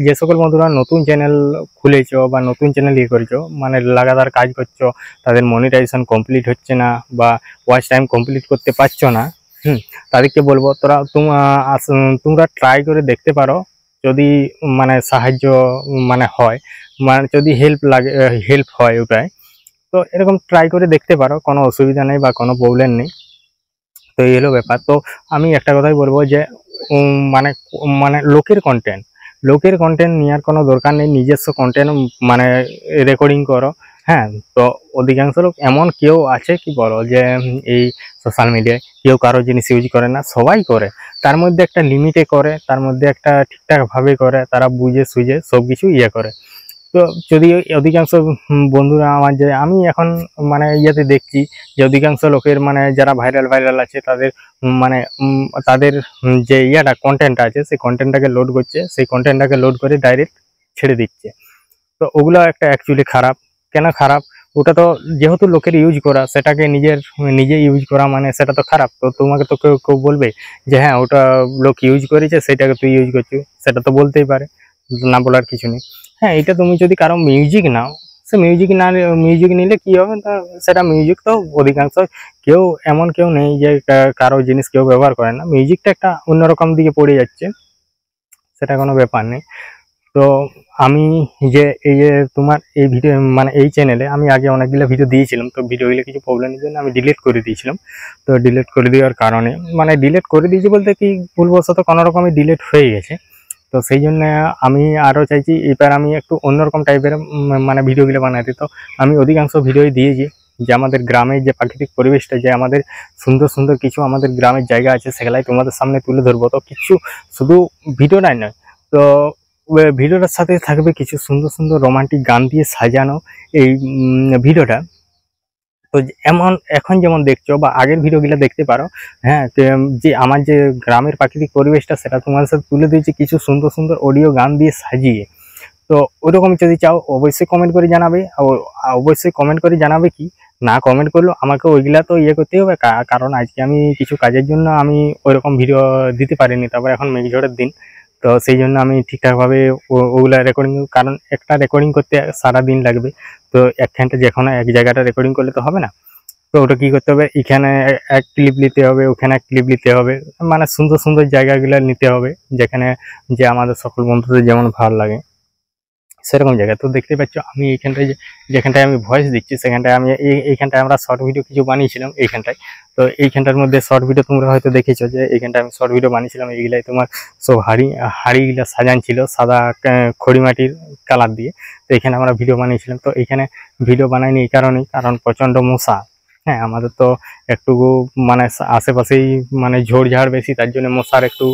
S5: যে সকল বন্ধুরা নতুন চ্যানেল খুলেছো বা নতুন চ্যানেল করেছো, মানে লাগাতার কাজ করছো, তাদের মনিটাইজেশন কমপ্লিট হচ্ছে না বা ওয়াচ টাইম কমপ্লিট করতে পারছো না, তাদেরকে বলবো তোমরা ট্রাই করে দেখতে পারো। যদি মানে সাহায্য মানে হয়, মানে যদি হেল্প হয় ওটাই, তো এরকম ট্রাই করে দেখতে পারো, কোনো অসুবিধা নেই বা কোনো প্রবলেম নেই। তো এই হলো ব্যাপার। তো আমি একটা কথাই বলবো যে মানে মানে লোকের কন্টেন্ট নেওয়ার কোনো দরকার নেই, নিজস্ব কন্টেন্ট মানে রেকর্ডিং করো। হ্যাঁ, তো অধিকাংশ লোক এমন কেউ আছে কি বলো যে এই সোশ্যাল মিডিয়ায় কেউ কারো জিনিস ইউজ করে না, সবাই করে। তার মধ্যে একটা লিমিটে করে, তার মধ্যে একটা ঠিকঠাকভাবে করে, তারা বুঝে সুঝে সব কিছু করে। তো যদি অধিকাংশ বন্ধুরা আমার, যে আমি এখন মানে ইয়েতে দেখছি যে অধিকাংশ লোকের মানে যারা ভাইরাল আছে তাদের মানে তাদের যে কন্টেন্টটা আছে, সেই কন্টেন্টটাকে লোড করছে, সেই কন্টেন্টটাকে লোড করে ডাইরেক্ট ছেড়ে দিচ্ছে। তো ওগুলো একটা অ্যাকচুয়ালি খারাপ। কেন খারাপ? ওটা তো যেহেতু লোকের ইউজ করা, সেটাকে নিজে ইউজ করা মানে সেটা তো খারাপ। তো তোমাকে তো কেউ বলবে যে হ্যাঁ ওটা লোক ইউজ করেছে, সেটাকে তুই ইউজ করছিস, সেটা তো বলতেই পারে, না বলার কিছু নেই। হ্যাঁ, এটা তুমি যদি কারো মিউজিক নাও, সে মিউজিক নিলে কি হবে, তা সেটা মিউজিক তো অধিকাংশ এমন কেউ নেই যে কারো জিনিস কেউ ব্যবহার করে না। মিউজিকটা একটা অন্যরকম দিকে পড়ে যাচ্ছে, সেটা কোনো ব্যাপার নেই। তো আমি এই যে তোমার এই ভিডিও মানে এই চ্যানেলে আমি আগে অনেকগুলো ভিডিও দিয়েছিলাম, তো ভিডিওগুলো কিছু প্রবলেমের জন্য আমি ডিলিট করে দিয়েছিলাম। তো ডিলিট করে দেওয়ার কারণে, মানে ডিলিট করে দিয়েছি বলতে কি, ভুলবশত কোনো রকমই ডিলিট হয়ে গেছে। তো সেই জন্য আমি আরও চাইছি এবার আমি একটু অন্যরকম টাইপের মানে ভিডিওগুলো বানাতে। তো আমি অধিকাংশ ভিডিওই দিয়েছি যে আমাদের গ্রামের যে প্রাকৃতিক পরিবেশটা, যে আমাদের সুন্দর সুন্দর কিছু আমাদের গ্রামের জায়গা আছে, সেগুলাই তোমাদের সামনে তুলে ধরবো। তো কিছু শুধু ভিডিওটাই নয়, তো ভিডিওটার সাথে থাকবে কিছু সুন্দর সুন্দর রোমান্টিক গান দিয়ে সাজানো এই ভিডিওটা। তো এখন যেমন দেখছো বা আগের ভিডিওগুলো দেখতে পারো। হ্যাঁ, যে আমার যে গ্রামের প্রাকৃতিক পরিবেশটা, সেটা তোমাদের সাথে তুলে দিয়েছি কিছু সুন্দর সুন্দর অডিও গান দিয়ে সাজিয়ে। তো ওইরকম যদি চাও অবশ্যই কমেন্ট করে জানাবে। অবশ্যই কমেন্ট করে জানাবে কি না, কমেন্ট করলেও আমাকে ওইগুলা তো করতে হবে, কারণ আজকে আমি কিছু কাজের জন্য আমি ওইরকম ভিডিও দিতে পারিনি। তারপর এখন মেঘঝড়ের দিন, তো সেই জন্য আমি ঠিকঠাকভাবে ওগুলা রেকর্ডিং, কারণ একটা রেকর্ডিং করতে সারা দিন লাগবে। তো একখানটা এক জায়গাটা রেকর্ডিং করলে তো হবে না। তো ওটা কি করতে হবে, এখানে এক ক্লিপ নিতে হবে, ওখানে এক ক্লিপ নিতে হবে, মানে সুন্দর সুন্দর জায়গাগুলো নিতে হবে, যেখানে যে আমাদের সকল বন্ধুদের যেমন ভালো লাগে সেরকম জায়গা। তো দেখতে পাচ্ছ আমি যেখানটায় আমি ভয়েস দিচ্ছি, সেখানটায় আমি এইখানটায় আমরা শর্ট ভিডিও কিছু বানিয়েছিলাম এইখানটায়। তো এইখানটার মধ্যে শর্ট ভিডিও তোমরা হয়তো দেখেছো যে এইখানটায় আমি শর্ট ভিডিও বানিয়েছিলাম। এইগুলাই তোমার সব হাড়িগুলা সাজান ছিল সাদা খড়ি মাটির কালার দিয়ে। তো এখানে আমরা ভিডিও বানিয়েছিলাম। তো এইখানে ভিডিও বানাইনি এই কারণেই, কারণ প্রচণ্ড মশা। হ্যাঁ, আমাদের তো একটু মানে আশেপাশেই মানে ঝোড়ঝাড় বেশি, তার জন্য মশার একটু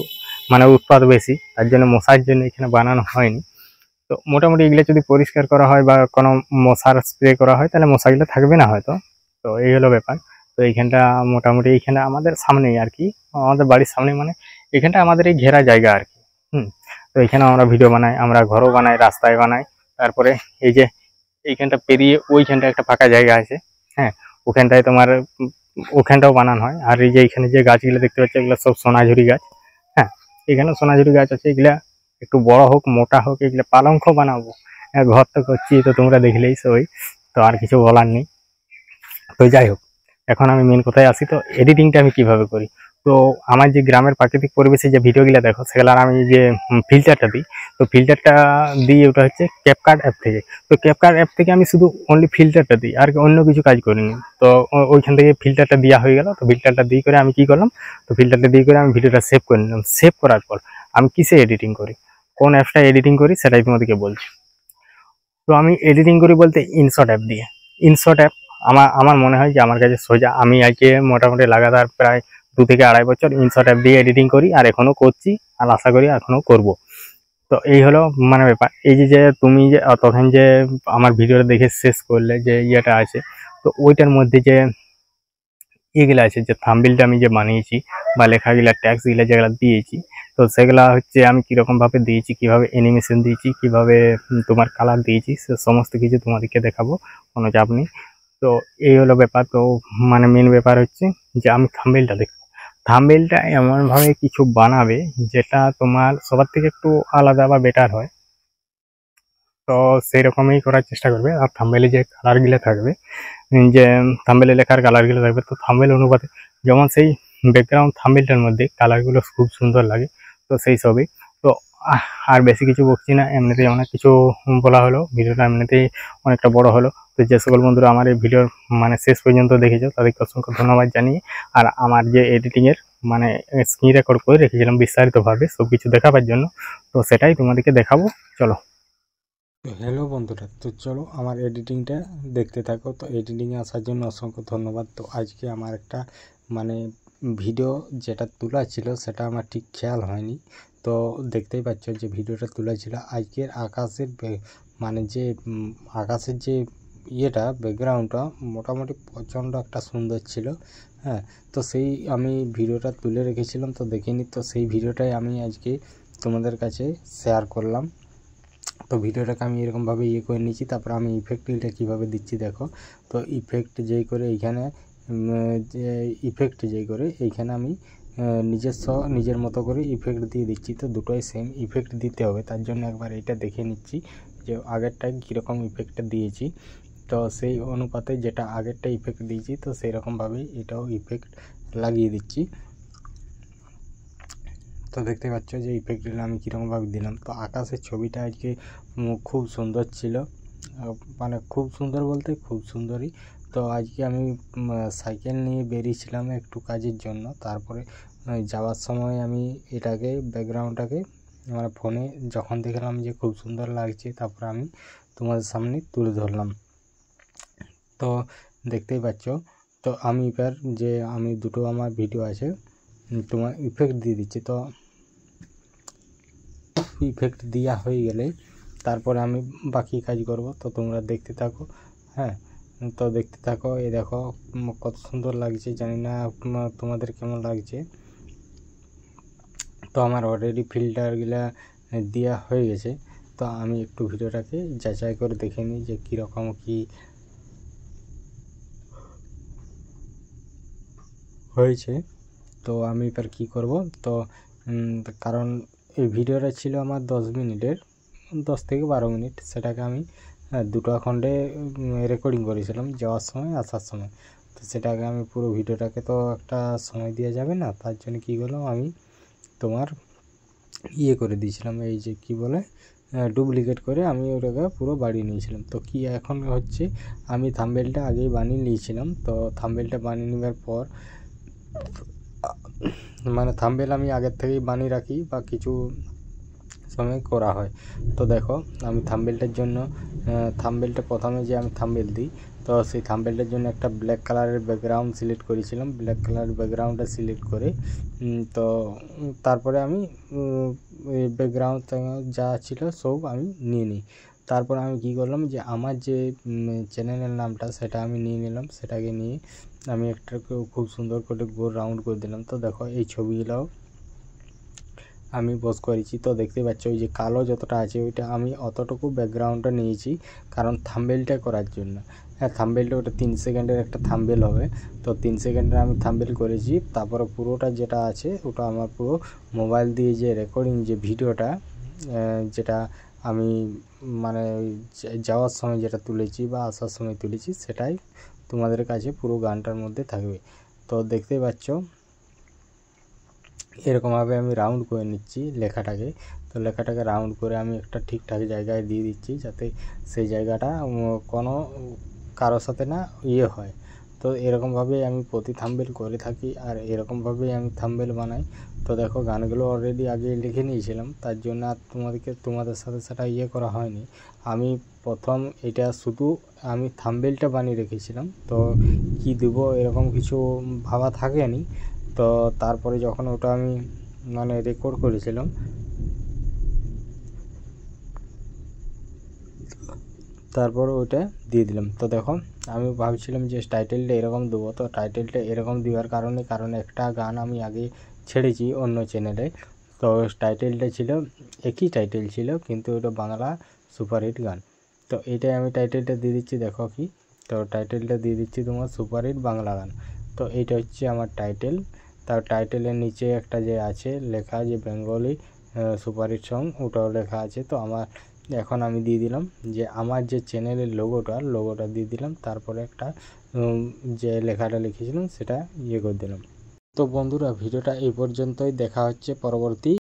S5: মানে উৎপাত বেশি, তার জন্য মশার জন্য এখানে বানানো হয়নি। তো মোটামুটি এগুলো যদি পরিষ্কার করা হয় বা কোনো মশার স্প্রে করা হয়, তাহলে মশাগুলো থাকবে না হয়তো। তো এই হলো ব্যাপার। তো এইখানটা মোটামুটি এইখানে আমাদের সামনেই আর কি, আমাদের বাড়ির সামনে, মানে এখানটা আমাদের এই ঘেরা জায়গা আর কি। তো এখানে আমরা ভিডিও বানাই, আমরা ঘরও বানাই, রাস্তায় বানাই। তারপরে এই যে এইখানটা পেরিয়ে ওইখানটা একটা ফাঁকা জায়গা আছে, হ্যাঁ, ওখানটায় তোমার ওখানটাও বানানো হয়। আর এই যে এখানে যে গাছগুলো দেখতে পাচ্ছ এগুলো সব সোনাঝুরি গাছ, হ্যাঁ, এখানেও সোনাঝুরি গাছ আছে। এগুলা একটু বড় হোক মোটা হোক এগুলো পালঙ্ক বানাবো, ঘর তো করছি, তো তোমরা দেখলেই সবাই, তো আর কিছু বলার নেই। তো যাই হোক, এখন আমি মেন কথায় আসি। তো এডিটিংটা আমি কিভাবে করি, তো আমার যে গ্রামের প্রাকৃতিক পরিবেশে যে ভিডিওগুলো দেখো সেগুলার আমি যে ফিল্টারটা দিই, তো ফিল্টারটা দিই ওটা হচ্ছে ক্যাপকাট অ্যাপ থেকে। তো ক্যাপকাট অ্যাপ থেকে আমি শুধু অনলি ফিল্টারটা দিই, আর অন্য কিছু কাজ করিনি। তো ওইখান থেকে ফিল্টারটা দেওয়া হয়ে গেল। তো ফিল্টারটা দিয়ে করে আমি কি করলাম, তো ফিল্টারটা দিয়ে করে আমি ভিডিওটা সেভ করে নিলাম। সেভ করার পর আমি কিসে এডিটিং করি, কোন অ্যাপটা এডিটিং করি সেটাই তোমাদেরকে বলছি। তো আমি এডিটিং করি বলতে ইনশট অ্যাপ দিয়ে। ইনশট অ্যাপ আমার মনে হয় যে আমার কাছে সোজা। আমি আজকে মোটামুটি লাগাতার প্রায় 2 থেকে 2.5 বছর ইনশট অ্যাপ দিয়ে এডিটিং করি, আর এখনও করছি, আর আশা করি এখনও করব। তো এই হলো মানে ব্যাপার। এই যে তুমি যে তখন যে আমার ভিডিওটা দেখে শেষ করলে যে ইয়েটা আছে, তো ওইটার মধ্যে যে এগুলো আছে, যে থাম্বনেলটা আমি যে বানিয়েছি বা লেখাগুলা ট্যাক্সগুলো যেগুলো দিয়েছি, তো সেগুলা হচ্ছে আমি কীরকমভাবে দিয়েছি, কিভাবে অ্যানিমেশন দিয়েছি, কিভাবে তোমার কালার দিয়েছি, সে সমস্ত কিছু তোমাদেরকে দেখাবো, কোনো চাপ নেই। তো এই হলো ব্যাপার। তো মানে মেন ব্যাপার হচ্ছে যে আমি থাম্বনেলটা দেখবো। থাম্বনেলটা এমনভাবে কিছু বানাবে যেটা তোমার সবার থেকে একটু আলাদা বা বেটার হয়। তো সেই রকমই করার চেষ্টা করবে। আর থাম্বনেলে যে কালারগুলো থাকবে, যে থাম্বনেলে লেখার কালারগুলো থাকবে, তো থাম্বনেল অনুপাতে যেমন সেই ব্যাকগ্রাউন্ড থাম্বনেলটার মধ্যে কালারগুলো খুব সুন্দর লাগে, তো সেই সবই। তো আর বেশি কিছু বলছি না, এমনিতেই অনেক কিছু বলা হলো, ভিডিওটা এমনিতেই অনেকটা বড় হলো। তো যে সকল বন্ধুরা আমার এই ভিডিওর মানে শেষ পর্যন্ত দেখেছো তাদেরকে অসংখ্য ধন্যবাদ জানিয়ে, আর আমার যে এডিটিংয়ের মানে স্ক্রিন রেকর্ড করে রেখেছিলাম বিস্তারিতভাবে সব কিছু দেখাবার জন্য, তো সেটাই তোমাদেরকে দেখাবো, চলো।
S6: তো হ্যালো বন্ধুরা, তো চলো আমার এডিটিংটা দেখতে থাকো। তো এডিটিংয়ে আসার জন্য অসংখ্য ধন্যবাদ। তো আজকে আমার একটা মানে ভিডিও যেটা তোলা ছিল সেটা আমার ঠিক খেয়াল হয়নি। তো দেখতেই পাচ্ছ যে ভিডিওটা তোলা ছিল আজকের আকাশের মানে যে আকাশের যে ইয়েটা ব্যাকগ্রাউন্ডটা মোটামুটি প্রচণ্ড একটা সুন্দর ছিল, হ্যাঁ। তো সেই আমি ভিডিওটা তুলে রেখেছিলাম, তো দেখিনি। তো সেই ভিডিওটাই আমি আজকে তোমাদের কাছে শেয়ার করলাম। তো ভিডিওটাকে আমি এরকমভাবে করে নিয়েছি। তারপর আমি ইফেক্টটা কীভাবে দিচ্ছি দেখো। তো ইফেক্ট যেই করে এইখানে এইখানে আমি নিজের মতো করে ইফেক্ট দিয়ে দিচ্ছি। তো দুটোই সেম ইফেক্ট দিতে হবে, তার জন্য একবার এটা দেখে নিচ্ছি যে আগেরটায় কীরকম ইফেক্টটা দিয়েছি। তো সেই অনুপাতে যেটা আগেরটা ইফেক্ট দিয়েছি, তো সেই রকমভাবেই এটাও ইফেক্ট লাগিয়ে দিচ্ছি। তো দেখতে পাচ্ছ যে ইফেক্টগুলো আমি কীরকমভাবে দিলাম। তো আকাশের ছবিটা আজকে খুব সুন্দর ছিল, মানে খুব সুন্দর বলতে খুব সুন্দরই। তো আজকে আমি সাইকেল নিয়ে বেরিয়েছিলাম একটু কাজের জন্য। তারপরে যাওয়ার সময় আমি এটাকে ব্যাকগ্রাউন্ডটাকে আমার ফোনে যখন দেখলাম যে খুব সুন্দর লাগছে, তারপর আমি তোমাদের সামনে তুলে ধরলাম। তো দেখতেই পাচ্ছ। তো আমি এবার যে আমি দুটো আমার ভিডিও আছে তোমার ইফেক্ট দিয়ে দিচ্ছি। তো ইফেক্ট দেওয়া হয়ে গেলে তারপরে আমি বাকি কাজ করব। তো তোমরা দেখতে থাকো, হ্যাঁ। তো দেখতে থাকো, এই দেখো কত সুন্দর লাগছে, জানি না তোমাদের কেমন লাগছে। তো আমার অলরেডি ফিল্টারগুলা দেওয়া হয়ে গেছে। তো আমি একটু ভিডিওটাকে যাচাই করে দেখে নিই যে কীরকম কী হয়েছে। তো আমি এবার কী করব, তো কারণ এই ভিডিওটা ছিল আমার 10 মিনিটের, 10 থেকে 12 মিনিট। সেটাকে আমি দুটো খণ্ডে রেকর্ডিং করেছিলাম, যাওয়ার সময় আসার সময়। তো সেটাকে আমি পুরো ভিডিওটাকে তো একটা সময় দেওয়া যাবে না, তার জন্য কী করলাম আমি তোমার করে দিয়েছিলাম, এই যে কী বলে ডুপ্লিকেট করে আমি ওটাকে পুরো বাড়িয়ে নিয়েছিলাম। তো কি এখন হচ্ছে আমি থাম্বনেলটা আগেই বানিয়ে নিয়েছিলাম। তো থাম্বনেলটা বানিয়ে নেওয়ার পর মানে থাম্বনেল আমি আগের থেকেই বানিয়ে রাখি বা কিছু সময় করা হয়। তো দেখো আমি থাম্বনেলটার জন্য থাম্বনেলটা প্রথমে যে আমি থাম্বনেল দিই, তো সেই থাম্বনেলটার জন্য একটা ব্ল্যাক কালারের ব্যাকগ্রাউন্ড সিলেক্ট করেছিলাম। ব্ল্যাক কালার ব্যাকগ্রাউন্ডটা সিলেক্ট করে তো তারপরে আমি ব্যাকগ্রাউন্ড যা ছিল সব আমি নিয়ে নিই। তারপর আমি কী করলাম যে আমার যে চ্যানেলের নামটা সেটা আমি নিয়ে নিলাম। সেটাকে নিয়ে আমি একটা খুব সুন্দর করে গোল রাউন্ড করে দিলাম। তো দেখো এই ছবিগুলোও আমি বস করেছি। তো দেখতে পাচ্ছ ওই যে কালো যতটা আছে ওইটা আমি অতটুকু ব্যাকগ্রাউন্ডটা নিয়েছি, কারণ থাম্বনেলটা করার জন্য। হ্যাঁ, থাম্বনেলটা ওটা 3 সেকেন্ডের একটা থাম্বনেল হবে, তো 3 সেকেন্ডের আমি থাম্বনেল করেছি। তারপরে পুরোটা যেটা আছে ওটা আমার পুরো মোবাইল দিয়ে যে রেকর্ডিং যে ভিডিওটা যেটা আমি মানে যাওয়ার সময় যেটা তুলেছি বা আসার সময় তুলেছি সেটাই তোমাদের কাছে পুরো গানটার মধ্যে থাকবে। তো দেখতেই পাচ্ছ এরকমভাবে আমি রাউন্ড করে নিচ্ছি লেখাটাকে। তো লেখাটাকে রাউন্ড করে আমি একটা ঠিকঠাক জায়গায় দিয়ে দিচ্ছি, যাতে সেই জায়গাটা কোনো কারোর সাথে না হয়। তো এরকমভাবেই আমি প্রতি থাম্বনেল করে থাকি, আর এরকমভাবেই আমি থাম্বনেল বানাই। তো দেখো গানগুলো অলরেডি আগে লিখে নিয়েছিলাম, তার জন্য আর তোমাদের সাথে সেটা করা হয়নি। আমি প্রথম এটা শুধু আমি থাম্বনেলটা বানিয়ে রেখেছিলাম, তো কি দেবো এরকম কিছু ভাবা থাকেনি। তো তারপরে যখন ওটা আমি মানে রেকর্ড করেছিলাম, তারপর ওইটা দিয়ে দিলাম। তো দেখো আমি ভাবছিলাম যে টাইটেলটা এরকম দেবো, তো টাইটেলটা এরকম দেওয়ার কারণ একটা গান আমি আগে ছেড়েছি অন্য চ্যানেলে, তো টাইটেলটা ছিল একই টাইটেল ছিল, কিন্তু ওটা বাংলা সুপারহিট গান। তো এইটাই আমি টাইটেলটা দিয়ে দিচ্ছি, দেখো কি, তো টাইটেলটা দিয়ে দিচ্ছি তোমার সুপারহিট বাংলা গান। তো এইটা হচ্ছে আমার টাইটেল। তার টাইটেলের নিচে একটা যে আছে লেখা যে বেঙ্গলি সুপারহিট সং, ওটাও লেখা আছে। তো আমার এখন আমি দিয়ে দিলাম যে আমার যে চ্যানেলের লোগোটা দিয়ে দিলাম, তারপরে একটা যে লেখাটা লিখেছিলাম সেটা করে দিলাম। তো বন্ধুরা ভিডিওটা এই পর্যন্তই, দেখা হচ্ছে পরবর্তী